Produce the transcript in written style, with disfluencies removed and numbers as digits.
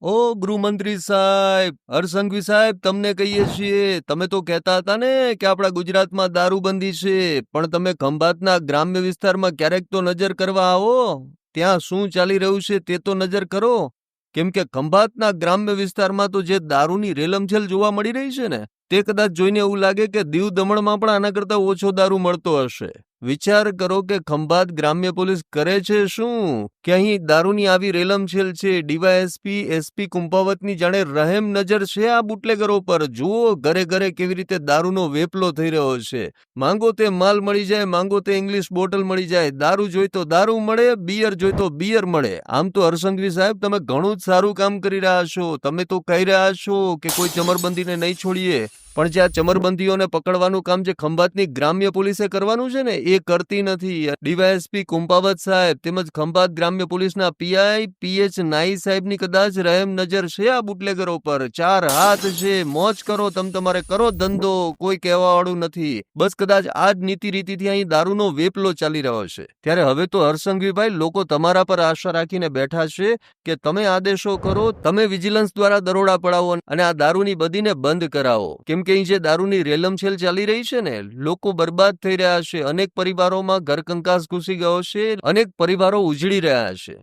ઓ ગૃહમંત્રી સાહેબ, હરસંઘવી સાહેબ, તમને કહીએ છીએ, તમે તો કહેતા હતા ને કે આપણા ગુજરાતમાં દારૂબંધી છે, પણ તમે ખંભાતના ગ્રામ્ય વિસ્તારમાં ક્યારેક તો નજર કરવા આવો. ત્યાં શું ચાલી રહ્યું છે તે તો નજર કરો. કેમ કે ખંભાતના ગ્રામ્ય વિસ્તારમાં તો જે દારૂની રેલમછેલ જોવા મળી રહી છે ને, તે કદાચ જોઈને એવું લાગે કે દીવ દમણમાં પણ આના કરતા ઓછો દારૂ મળતો હશે. વિચાર કરો કે ખંભાત ગ્રામ્ય પોલીસ કરે છે શું, કે અહીં દારૂની આવી રેલમછેલ છે. ડીવાયએસપી એસપી કુંભાવતની જાણે રહેમ નજર છે આ બુટલેગરો પર. જુઓ ઘરે ઘરે કેવી રીતે દારૂનો વેપલો થઈ રહ્યો છે. માંગો તે માલ મળી જાય, માંગો તે ઇંગ્લિશ બોટલ મળી જાય, દારૂ જોઈ તો દારૂ મળે, બિયર જોઈ તો બિયર મળે. આમ તો હરસંઘવી સાહેબ, તમે ઘણું જ સારું કામ કરી રહ્યા છો. તમે તો કહી રહ્યા છો કે કોઈ ચમરબંધીને નહીં છોડીએ, પણ જે આ ચમરબંધીઓને પકડવાનું કામ જે ખંભાતની ગ્રામ્ય પોલીસે કરવાનું છે ને, એ કરતી નથી. ડીવાયએસપી કુંભાવત સાહેબ તેમજ ખંભાત ગ્રામ્ય પોલીસના પીઆઈ પીએચ નાઈ સાહેબની કદાચ રહેમ નજર છે આ બુટલેગરો પર. 4 હાથ છે, મોજ કરો, તમારે કરો ધંધો, કોઈ કહેવા વાળું નથી. બસ કદાચ આ જ નીતિ રીતિથી અહીં દારૂનો વેપલો ચાલી રહ્યો છે. ત્યારે હવે તો હરસંઘવીભાઈ, લોકો તમારા પર આશા રાખીને બેઠા છે કે તમે આદેશો કરો, તમે વિજિલન્સ દ્વારા દરોડા પડાવો અને આ દારૂની બદીને બંધ કરાવો. કેમ કે અહીં જે દારૂની રેલમછેલ ચાલી રહી છે ને, લોકો બરબાદ થઈ રહ્યા છે. અનેક પરિવારોમાં ઘર કંકાસ ઘૂસી ગયો છે, અનેક પરિવારો ઉજળી રહ્યા છે.